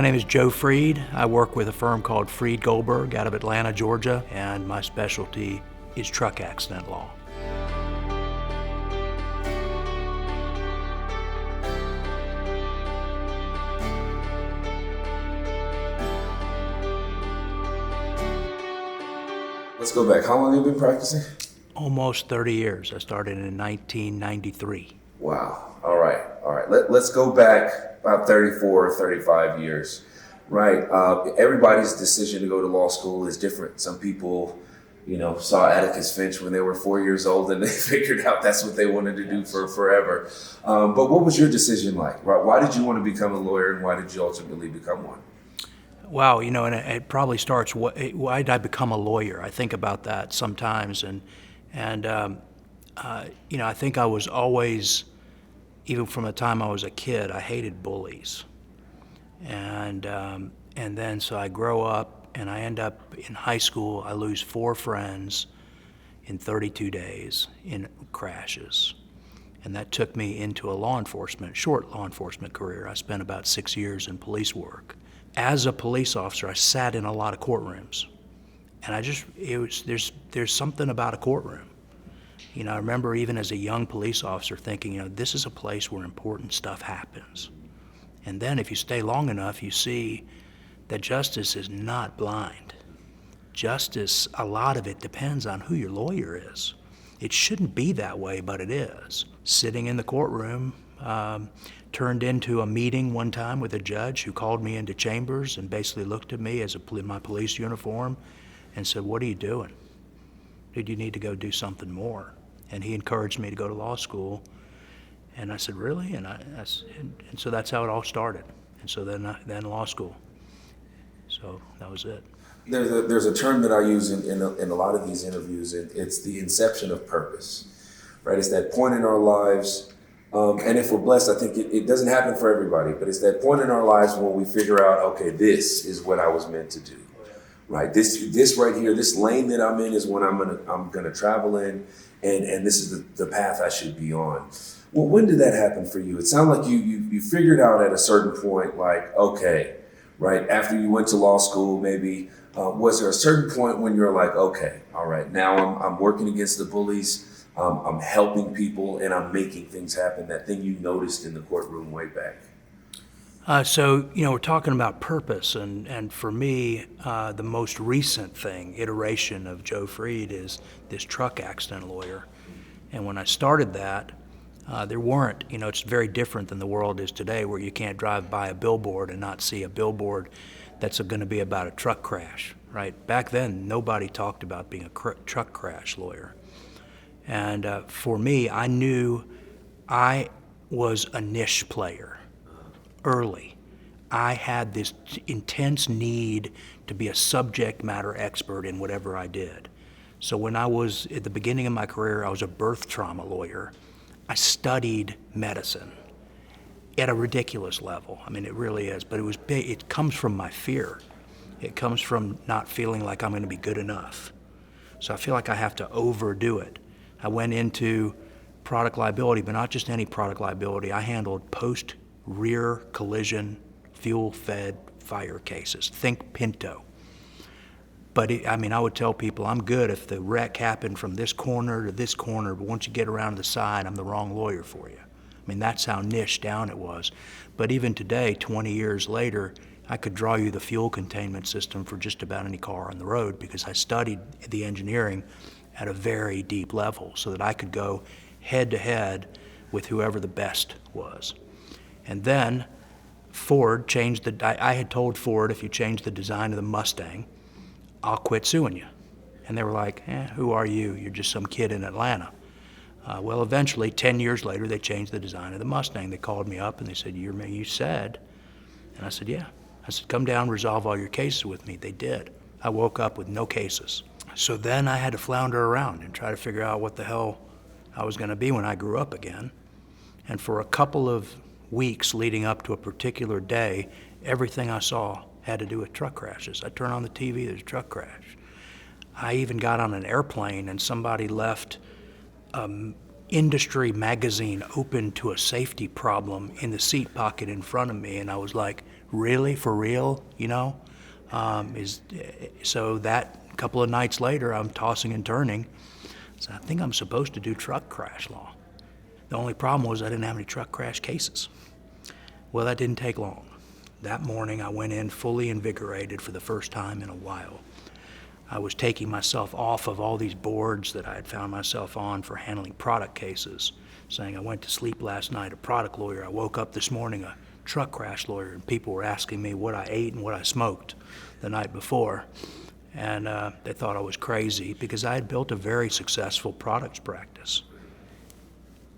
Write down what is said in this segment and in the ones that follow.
My name is Joe Fried. I work with a firm called Fried Goldberg out of Atlanta, Georgia, and my specialty is truck accident law. Let's go back. How long have you been practicing? Almost 30 years. I started in 1993. Wow. All right. Let's go back about 34, 35 years. Right. Everybody's decision to go to law school is different. Some people, saw Atticus Finch when they were 4 years old and they figured out that's what they wanted to do for forever. But what was your decision like? Right? Why did you want to become a lawyer, and why did you ultimately become one? Wow, and it probably starts, why did I become a lawyer? I think about that sometimes, and I think I was always, even from the time I was a kid, I hated bullies. And then so I grow up and I end up in high school, I lose 4 friends in 32 days in crashes. And that took me into a short law enforcement career. I spent about 6 years in police work. As a police officer, I sat in a lot of courtrooms. And there's something about a courtroom. I remember even as a young police officer thinking, this is a place where important stuff happens. And then if you stay long enough, you see that justice is not blind. Justice, a lot of it depends on who your lawyer is. It shouldn't be that way, but it is. Sitting in the courtroom turned into a meeting one time with a judge who called me into chambers and basically looked at me in my police uniform and said, "What are you doing? Dude, you need to go do something more." And he encouraged me to go to law school. And I said, "Really?" And so that's how it all started. And so then law school. So that was it. There's a term that I use in a lot of these interviews. It's the inception of purpose, right? It's that point in our lives, and if we're blessed, I think it doesn't happen for everybody, but it's that point in our lives when we figure out, okay, this is what I was meant to do, right? This right here, this lane that I'm in is what I'm gonna travel in, and this is the path I should be on. Well, when did that happen for you? It sounded like you figured out at a certain point, like, okay, right, after you went to law school, maybe, was there a certain point when you're like, okay, all right, now I'm working against the bullies, I'm helping people, and I'm making things happen, that thing you noticed in the courtroom way back? So we're talking about purpose, and for me, the most recent iteration of Joe Fried is this truck accident lawyer. And when I started that, there weren't, it's very different than the world is today, where you can't drive by a billboard and not see a billboard that's going to be about a truck crash, right? Back then, nobody talked about being a truck crash lawyer. And for me, I knew I was a niche player early. I had this intense need to be a subject matter expert in whatever I did. So when I was at the beginning of my career, I was a birth trauma lawyer. I studied medicine at a ridiculous level. I mean, it really is, but it comes from my fear. It comes from not feeling like I'm going to be good enough. So I feel like I have to overdo it. I went into product liability, but not just any product liability. I handled post-rear collision, fuel-fed fire cases. Think Pinto. But I would tell people I'm good if the wreck happened from this corner to this corner, but once you get around to the side, I'm the wrong lawyer for you. I mean, that's how niche down it was. But even today, 20 years later, I could draw you the fuel containment system for just about any car on the road because I studied the engineering at a very deep level so that I could go head to head with whoever the best was. And then Ford changed I had told Ford, if you change the design of the Mustang, I'll quit suing you. And they were like, who are you? You're just some kid in Atlanta. Well, eventually, 10 years later, they changed the design of the Mustang. They called me up and they said, you said? And I said, yeah. I said, come down, resolve all your cases with me. They did. I woke up with no cases. So then I had to flounder around and try to figure out what the hell I was going to be when I grew up again. And for a couple of weeks leading up to a particular day, everything I saw had to do with truck crashes. I turn on the TV, there's a truck crash. I even got on an airplane and somebody left industry magazine open to a safety problem in the seat pocket in front of me, and I was like, really, for real, so that couple of nights later, I'm tossing and turning. So I think I'm supposed to do truck crash law. The only problem was I didn't have any truck crash cases. Well, that didn't take long. That morning I went in fully invigorated for the first time in a while. I was taking myself off of all these boards that I had found myself on for handling product cases, saying I went to sleep last night a product lawyer. I woke up this morning a truck crash lawyer, and people were asking me what I ate and what I smoked the night before. And they thought I was crazy because I had built a very successful products practice.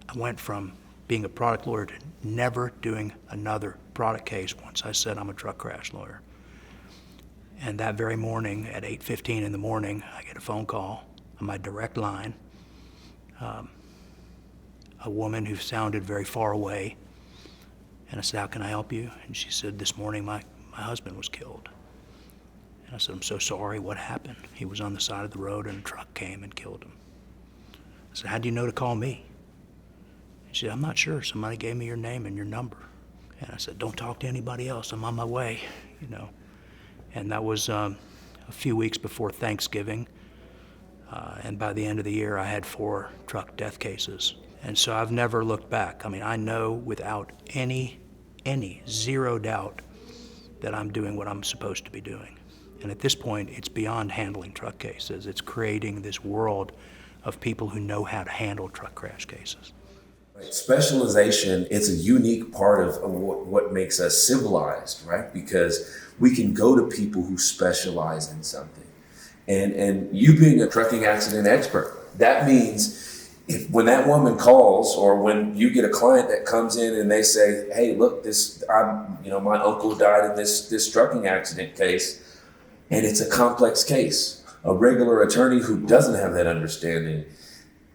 I went from being a product lawyer to never doing another product case once I said I'm a truck crash lawyer. And that very morning at 8:15 in the morning, I get a phone call on my direct line, a woman who sounded very far away. And I said, how can I help you? And she said, this morning my husband was killed. I said, I'm so sorry, what happened? He was on the side of the road and a truck came and killed him. I said, how do you know to call me? She said, I'm not sure, somebody gave me your name and your number. And I said, don't talk to anybody else, I'm on my way, And that was a few weeks before Thanksgiving. And by the end of the year, I had 4 truck death cases. And so I've never looked back. I mean, I know without any zero doubt that I'm doing what I'm supposed to be doing. And at this point, it's beyond handling truck cases. It's creating this world of people who know how to handle truck crash cases. Right. Specialization, it's a unique part of what makes us civilized, right? Because we can go to people who specialize in something. And you being a trucking accident expert, that means when that woman calls, or when you get a client that comes in and they say, hey, look, my uncle died in this trucking accident case, and it's a complex case. A regular attorney who doesn't have that understanding,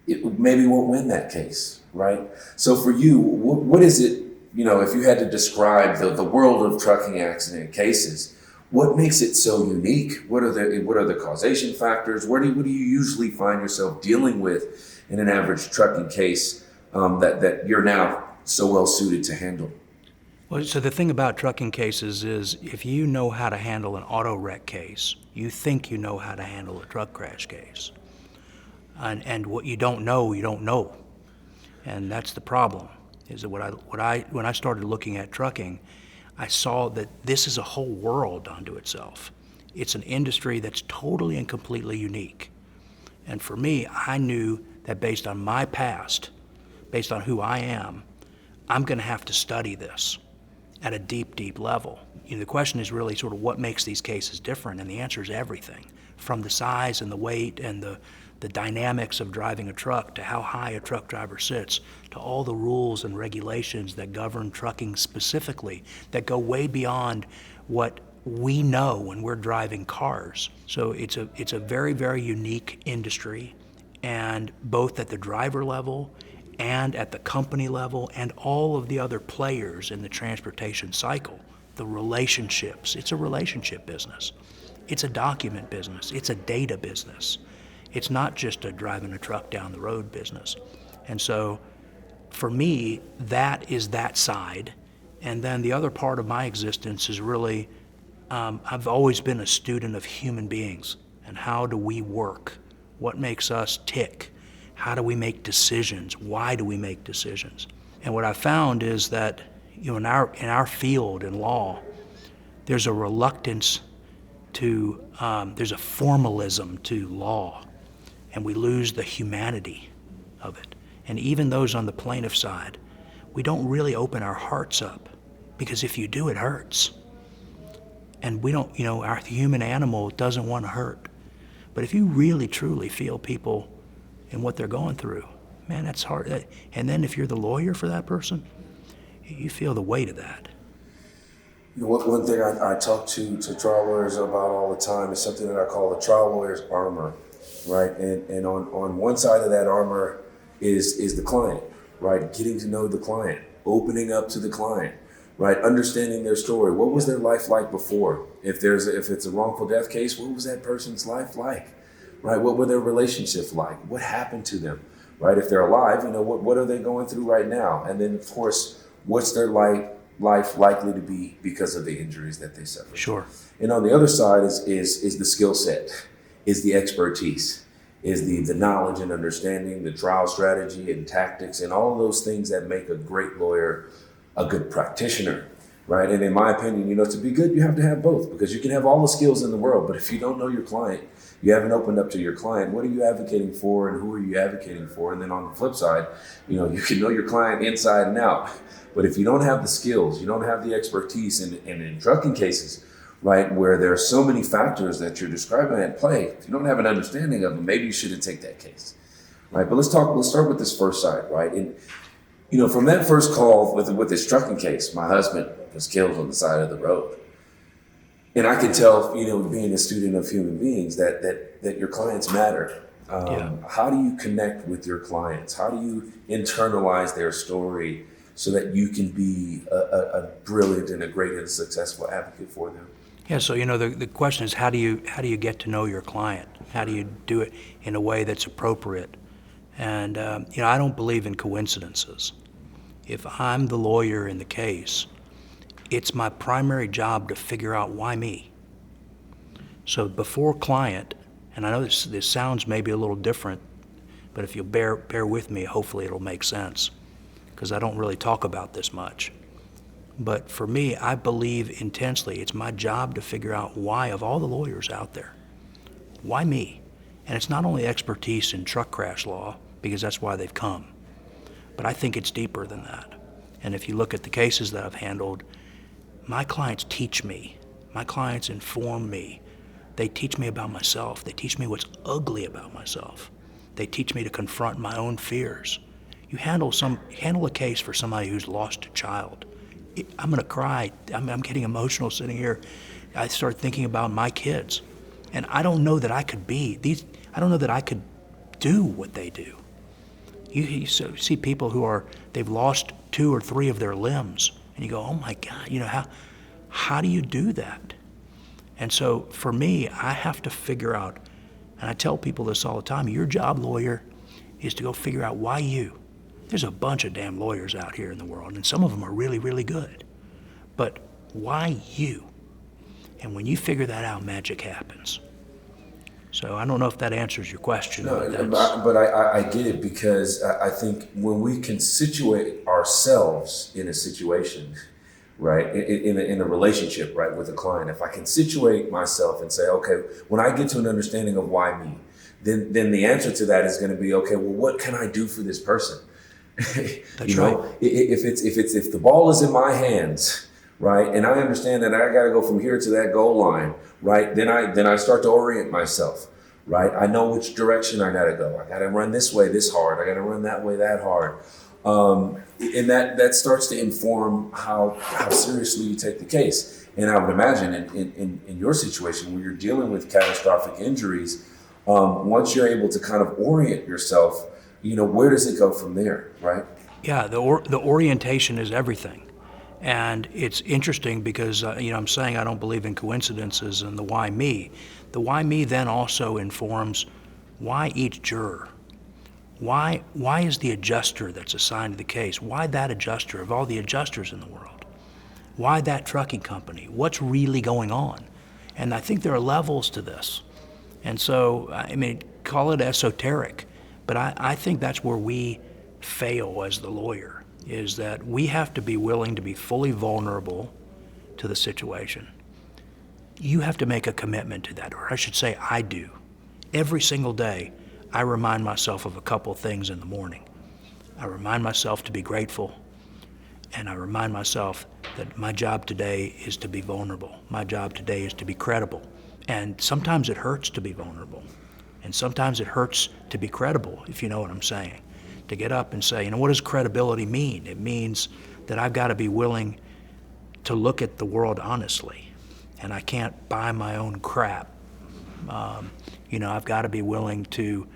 maybe won't win that case, right? So for you, what is it, if you had to describe the world of trucking accident cases, what makes it so unique? What are the causation factors? What do you usually find yourself dealing with in an average trucking case that you're now so well suited to handle? Well, so the thing about trucking cases is if you know how to handle an auto wreck case, you think you know how to handle a truck crash case. And what you don't know, you don't know. And that's the problem, is that when I started looking at trucking, I saw that this is a whole world unto itself. It's an industry that's totally and completely unique. And for me, I knew that based on my past, based on who I am, I'm going to have to study this at a deep, deep level. The question is really sort of what makes these cases different, and the answer is everything, from the size and the weight and the dynamics of driving a truck to how high a truck driver sits, to all the rules and regulations that govern trucking specifically, that go way beyond what we know when we're driving cars. So it's a very, very unique industry, and both at the driver level and at the company level and all of the other players in the transportation cycle, the relationships. It's a relationship business. It's a document business. It's a data business. It's not just a driving a truck down the road business. And so for me, that is that side. And then the other part of my existence is really, I've always been a student of human beings and how do we work? What makes us tick? How do we make decisions? Why do we make decisions? And what I found is that in our field in law, there's a reluctance to, there's a formalism to law, and we lose the humanity of it. And even those on the plaintiff side, we don't really open our hearts up, because if you do, it hurts. And we don't, our human animal doesn't want to hurt. But if you really, truly feel people and what they're going through, man, that's hard. And then if you're the lawyer for that person, you feel the weight of that. One thing I talk to trial lawyers about all the time is something that I call the trial lawyer's armor, right? And on one side of that armor is the client, right? Getting to know the client, opening up to the client, right? Understanding their story. What was their life like before? If it's a wrongful death case, what was that person's life like? Right? What were their relationships like? What happened to them? Right? If they're alive, what are they going through right now? And then, of course, what's their life life likely to be because of the injuries that they suffer. Sure. And on the other side is the skill set, is the expertise, is the knowledge and understanding, the trial strategy and tactics, and all of those things that make a great lawyer a good practitioner, right? And in my opinion, to be good, you have to have both, because you can have all the skills in the world, but if you don't know your client, you haven't opened up to your client, what are you advocating for and who are you advocating for? And then on the flip side, you can know your client inside and out. But if you don't have the skills, you don't have the expertise, and in trucking cases, right, where there are so many factors that you're describing at play, if you don't have an understanding of them, maybe you shouldn't take that case, right? But let's start with this first side, right? And, from that first call with this trucking case, my husband was killed on the side of the road. And I can tell, being a student of human beings, that your clients matter. How do you connect with your clients? How do you internalize their story so that you can be a brilliant and a great and successful advocate for them? Yeah, so the question is, how do you get to know your client? How do you do it in a way that's appropriate? And I don't believe in coincidences. If I'm the lawyer in the case, it's my primary job to figure out why me. So before client, and I know this sounds maybe a little different, but if you'll bear with me, hopefully it'll make sense, because I don't really talk about this much. But for me, I believe intensely it's my job to figure out why, of all the lawyers out there, why me? And it's not only expertise in truck crash law, because that's why they've come, but I think it's deeper than that. And if you look at the cases that I've handled, my clients teach me. My clients inform me. They teach me about myself. They teach me what's ugly about myself. They teach me to confront my own fears. You handle a case for somebody who's lost a child. I'm gonna cry. I'm getting emotional sitting here. I start thinking about my kids, and I don't know that I could I don't know that I could do what they do. You see people they've lost 2 or 3 of their limbs, and you go, oh my God, how do you do that? And so for me, I have to figure out, and I tell people this all the time, your job, lawyer, is to go figure out why you. There's a bunch of damn lawyers out here in the world, and some of them are really, really good. But why you? And when you figure that out, magic happens. So I don't know if that answers your question. But I get it, because I think when we can situate ourselves in a situation, right, in a relationship, right, with a client, if I can situate myself and say, okay, when I get to an understanding of why me, then the answer to that is going to be, okay, well, what can I do for this person? That's right. If the ball is in my hands, right, and I understand that I got to go from here to that goal line, right, then I start to orient myself, right. I know which direction I got to go. I got to run this way this hard. I got to run that way that hard. And that starts to inform how seriously you take the case. And I would imagine in your situation where you're dealing with catastrophic injuries, once you're able to kind of orient yourself, where does it go from there, right? Yeah, the orientation is everything. And it's interesting because, I'm saying I don't believe in coincidences and the why me. The why me then also informs why each juror. Why is the adjuster that's assigned to the case? Why that adjuster of all the adjusters in the world? Why that trucking company? What's really going on? And I think there are levels to this. And so, call it esoteric, but I think that's where we fail as the lawyer, is that we have to be willing to be fully vulnerable to the situation. You have to make a commitment to that, or I should say I do. Every single day, I remind myself of a couple things in the morning. I remind myself to be grateful, and I remind myself that my job today is to be vulnerable. My job today is to be credible. And sometimes it hurts to be vulnerable, and sometimes it hurts to be credible, if you know what I'm saying. To get up and say, what does credibility mean? It means that I've got to be willing to look at the world honestly, and I can't buy my own crap. I've got to be willing to,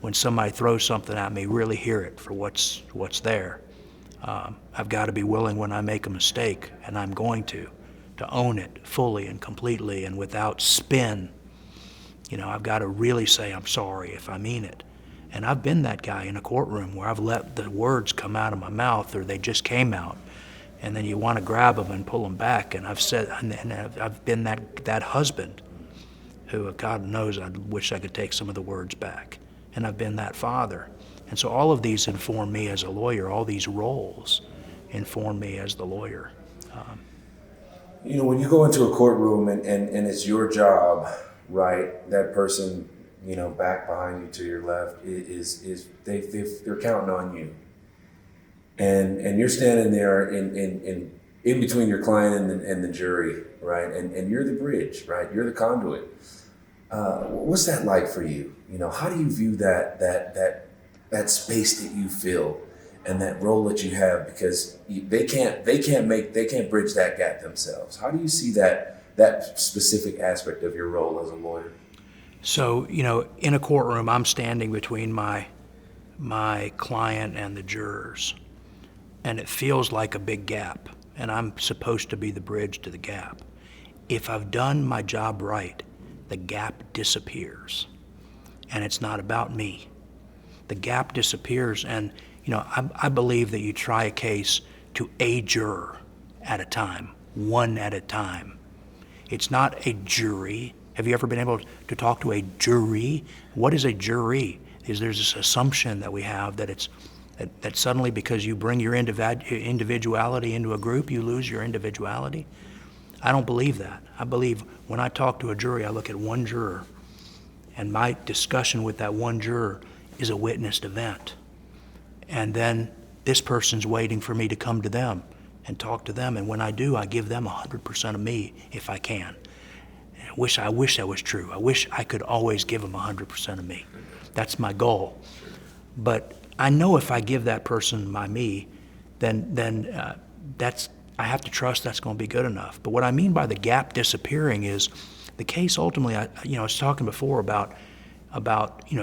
when somebody throws something at me, really hear it for what's there. I've got to be willing when I make a mistake, and I'm going to own it fully and completely and without spin. I've got to really say I'm sorry if I mean it. And I've been that guy in a courtroom where I've let the words come out of my mouth, or they just came out, and then you want to grab them and pull them back. And I've been that husband who, God knows, I wish I could take some of the words back. And I've been that father. And so all of these inform me as a lawyer. All these roles inform me as the lawyer. When you go into a courtroom and it's your job, right? That person, back behind you to your left they're counting on you, and you're standing there in between your client and the jury, right? And you're the bridge, right? You're the conduit. What's that like for you? How do you view that space that you fill and that role that you have? Because they can't bridge that gap themselves. How do you see that specific aspect of your role as a lawyer? So, in a courtroom, I'm standing between my client and the jurors, and it feels like a big gap, and I'm supposed to be the bridge to the gap. If I've done my job right, the gap disappears, and it's not about me. The gap disappears, and I believe that you try a case to a juror at a time, one at a time. It's not a jury. Have you ever been able to talk to a jury? What is a jury? There's this assumption that we have that that suddenly because you bring your individuality into a group, you lose your individuality. I don't believe that. I believe when I talk to a jury, I look at one juror, and my discussion with that one juror is a witnessed event. And then this person's waiting for me to come to them and talk to them, and when I do, I give them 100% of me if I can. I wish that was true. I wish I could always give them 100% of me. That's my goal. But I know if I give that person my me, then I have to trust that's going to be good enough. But what I mean by the gap disappearing is the case ultimately. I was talking before about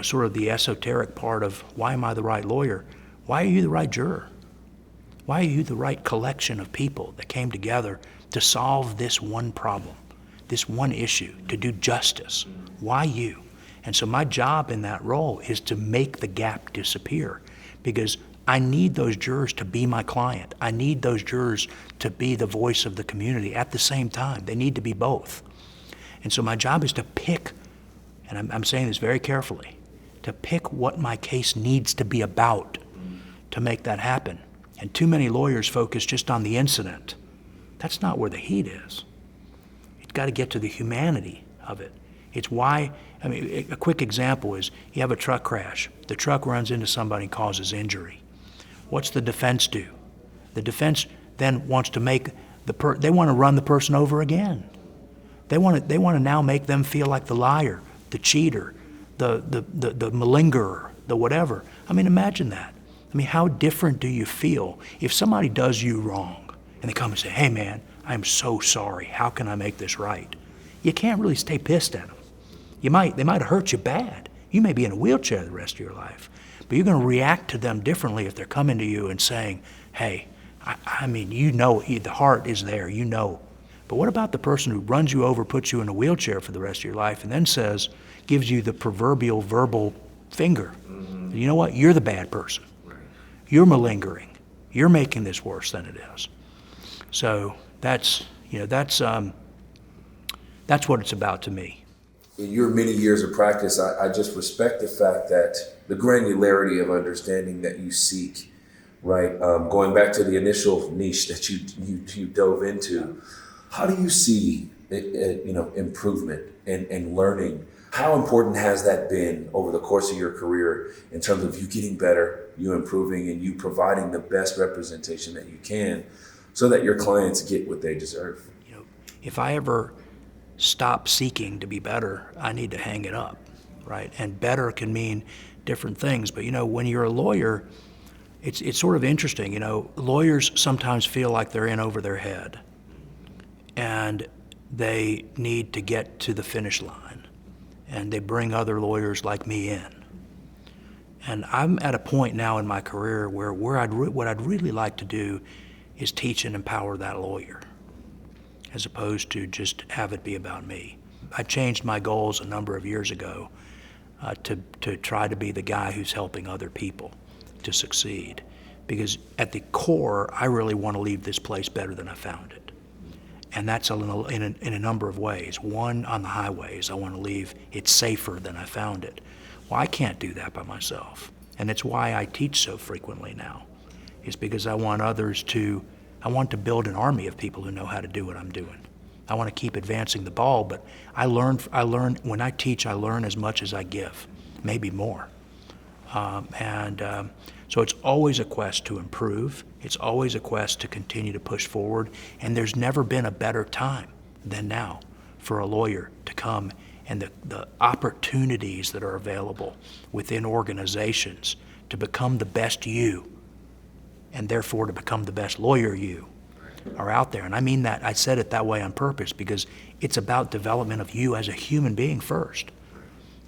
sort of the esoteric part of why am I the right lawyer? Why are you the right juror? Why are you the right collection of people that came together to solve this one problem, this one issue, to do justice? Why you? And so my job in that role is to make the gap disappear, because I need those jurors to be my client. I need those jurors to be the voice of the community at the same time. They need to be both. And so my job is to pick, and I'm saying this very carefully, to pick what my case needs to be about to make that happen. And too many lawyers focus just on the incident. That's not where the heat is. You've got to get to the humanity of it. It's why, a quick example is you have a truck crash. The truck runs into somebody and causes injury. What's the defense do? The defense then wants to make they want to run the person over again. They want to now make them feel like the liar, the cheater, the malingerer, the whatever. Imagine that. How different do you feel if somebody does you wrong and they come and say, hey man, I'm so sorry. How can I make this right? You can't really stay pissed at them. They might have hurt you bad. You may be in a wheelchair the rest of your life, but you're going to react to them differently if they're coming to you and saying, hey, the heart is there, But what about the person who runs you over, puts you in a wheelchair for the rest of your life, and then gives you the proverbial verbal finger? Mm-hmm. You know what? You're the bad person. Right. You're malingering. You're making this worse than it is. So that's what it's about to me. In your many years of practice, I just respect the fact that the granularity of understanding that you seek, right? Going back to the initial niche that you dove into, how do you see improvement and learning? How important has that been over the course of your career in terms of you getting better, you improving, and you providing the best representation that you can so that your clients get what they deserve? If I ever stop seeking to be better, I need to hang it up, right? And better can mean different things. But when you're a lawyer, it's sort of interesting. Lawyers sometimes feel like they're in over their head, and they need to get to the finish line, and they bring other lawyers like me in. And I'm at a point now in my career where what I'd really like to do is teach and empower that lawyer, as opposed to just have it be about me. I changed my goals a number of years ago to try to be the guy who's helping other people to succeed, because at the core, I really want to leave this place better than I found it. And that's in a number of ways. One, on the highways, I want to leave it safer than I found it. Well, I can't do that by myself. And it's why I teach so frequently now. It's because I want to build an army of people who know how to do what I'm doing. I want to keep advancing the ball, but I learn, when I teach, I learn as much as I give, maybe more. So it's always a quest to improve. It's always a quest to continue to push forward. And there's never been a better time than now for a lawyer to come, and the opportunities that are available within organizations to become the best you, and therefore to become the best lawyer you, are out there. And I mean that, I said it that way on purpose, because it's about development of you as a human being first,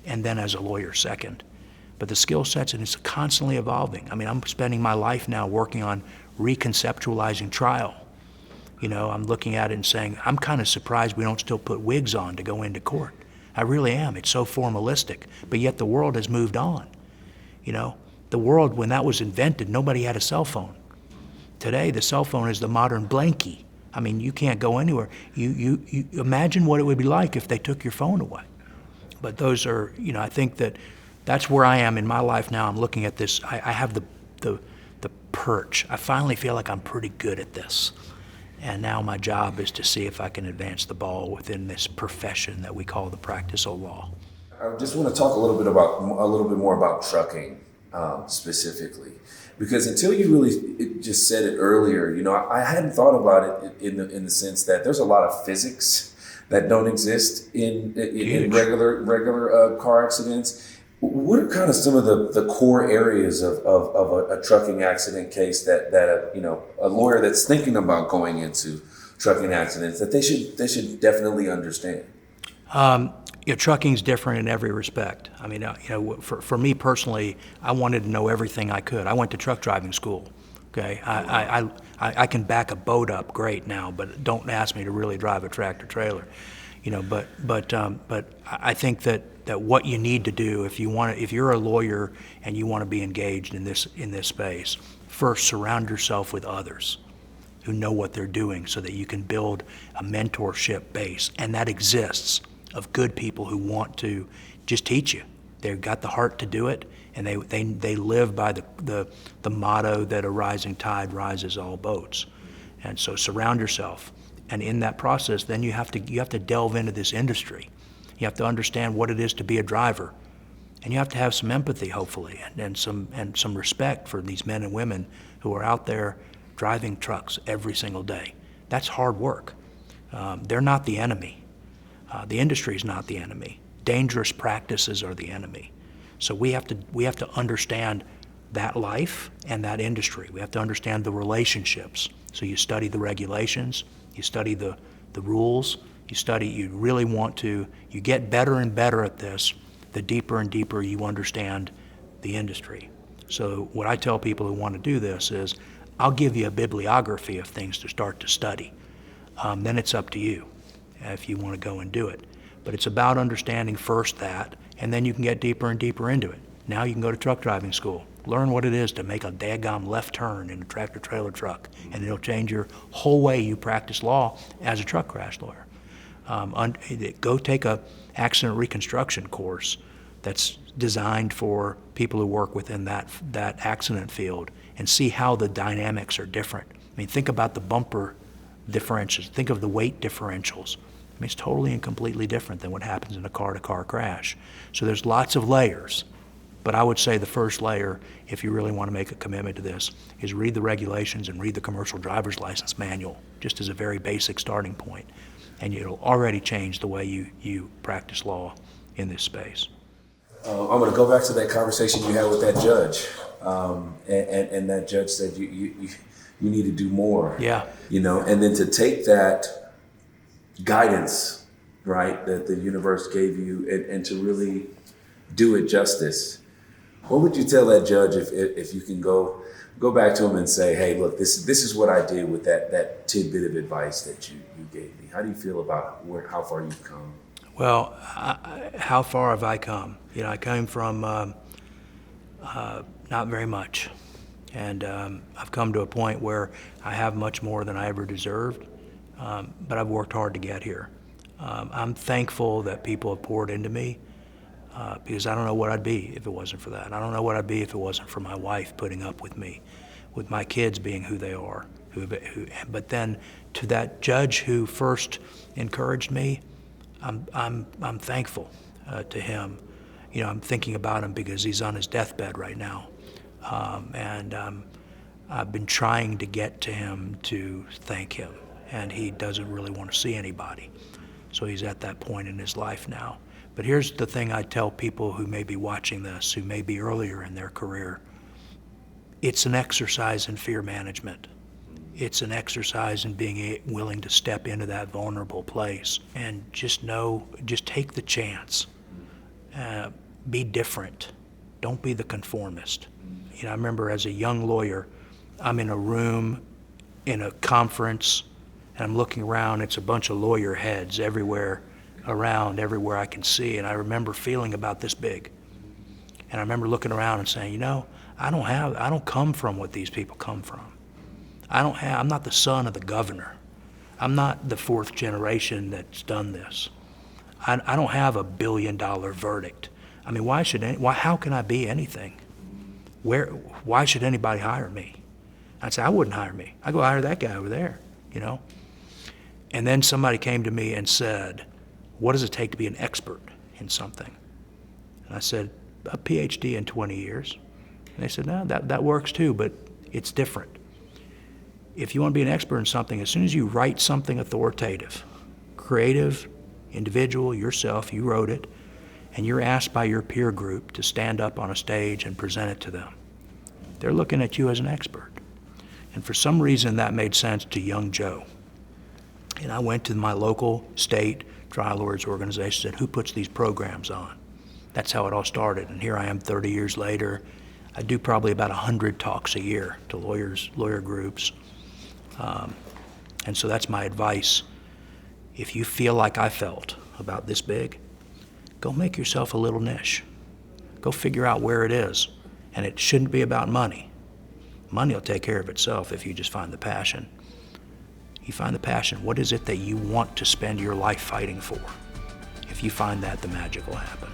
and then as a lawyer second. But the skill sets, and it's constantly evolving. I mean, I'm spending my life now working on reconceptualizing trial. You know, I'm looking at it and saying, I'm kind of surprised we don't still put wigs on to go into court. I really am. It's so formalistic. But yet the world has moved on. You know, the world, when that was invented, nobody had a cell phone. Today, the cell phone is the modern blankie. I mean, you can't go anywhere. You imagine what it would be like if they took your phone away. But those are, you know, I think that's where I am in my life now. I'm looking at this. I have the perch. I finally feel like I'm pretty good at this. And now my job is to see if I can advance the ball within this profession that we call the practice of law. I just want to talk a little bit more about trucking specifically, because until you really just said it earlier, you know, I hadn't thought about it in the sense that there's a lot of physics that don't exist in regular car accidents. What are kind of some of the core areas of a trucking accident case that you know, a lawyer that's thinking about going into trucking accidents, that they should definitely understand? You know, trucking's different in every respect. I mean, you know, for me personally, I wanted to know everything I could. I went to truck driving school. Okay, I can back a boat up great now, but don't ask me to really drive a tractor trailer. You know, but I think that what you need to do if you're a lawyer and you want to be engaged in this space, first surround yourself with others who know what they're doing, so that you can build a mentorship base, and that exists, of good people who want to just teach you. They've got the heart to do it, and they live by the motto that a rising tide rises all boats. And so surround yourself. And in that process, then you have to delve into this industry. You have to understand what it is to be a driver, and you have to have some empathy, hopefully, and some respect for these men and women who are out there driving trucks every single day. That's hard work. They're not the enemy. The industry is not the enemy. Dangerous practices are the enemy. So we have to understand that life and that industry. We have to understand the relationships. So you study the regulations. You study the rules, you get better and better at this, the deeper and deeper you understand the industry. So what I tell people who want to do this is, I'll give you a bibliography of things to start to study. Then it's up to you if you want to go and do it. But it's about understanding first that, and then you can get deeper and deeper into it. Now you can go to truck driving school. Learn what it is to make a daggum left turn in a tractor trailer truck, and it'll change your whole way you practice law as a truck crash lawyer. Go take a accident reconstruction course that's designed for people who work within that accident field, and see how the dynamics are different. I mean, think about the bumper differentials. Think of the weight differentials. I mean, it's totally and completely different than what happens in a car-to-car crash. So there's lots of layers. But I would say the first layer, if you really want to make a commitment to this, is read the regulations and read the commercial driver's license manual, just as a very basic starting point. And it'll already change the way you practice law in this space. I'm going to go back to that conversation you had with that judge. And that judge said you need to do more. Yeah. You know, and then to take that guidance, right, that the universe gave you, and to really do it justice. What would you tell that judge if you can go back to him and say, hey, look, this is what I did with that tidbit of advice that you gave me? How do you feel about how far you've come? Well, how far have I come? You know, I came from not very much. And I've come to a point where I have much more than I ever deserved, but I've worked hard to get here. I'm thankful that people have poured into me, because I don't know what I'd be if it wasn't for that. I don't know what I'd be if it wasn't for my wife putting up with me, with my kids being who they are. But then to that judge who first encouraged me, I'm thankful to him. You know, I'm thinking about him because he's on his deathbed right now. And I've been trying to get to him to thank him, and he doesn't really want to see anybody. So he's at that point in his life now. But here's the thing I tell people who may be watching this, who may be earlier in their career. It's an exercise in fear management. It's an exercise in being willing to step into that vulnerable place and just take the chance. Be different. Don't be the conformist. You know, I remember as a young lawyer, I'm in a room in a conference, and I'm looking around. It's a bunch of lawyer heads everywhere I can see, and I remember feeling about this big. And I remember looking around and saying, you know, I don't come from what these people come from. I'm not the son of the governor. I'm not the fourth generation that's done this. I don't have $1 billion verdict. I mean, how can I be anything? Why should anybody hire me? I'd say, I wouldn't hire me. I'd go hire that guy over there, you know? And then somebody came to me and said, what does it take to be an expert in something? And I said, a PhD in 20 years. And they said, no, that works too, but it's different. If you want to be an expert in something, as soon as you write something authoritative, creative, individual, yourself, you wrote it, and you're asked by your peer group to stand up on a stage and present it to them, they're looking at you as an expert. And for some reason that made sense to young Joe. And I went to my local state trial lawyers organization and said, who puts these programs on? That's how it all started. And here I am 30 years later. I do probably about 100 talks a year to lawyer groups. And so that's my advice. If you feel like I felt about this big, go make yourself a little niche. Go figure out where it is. And it shouldn't be about money. Money will take care of itself if you just find the passion. You find the passion. What is it that you want to spend your life fighting for? If you find that, the magic will happen.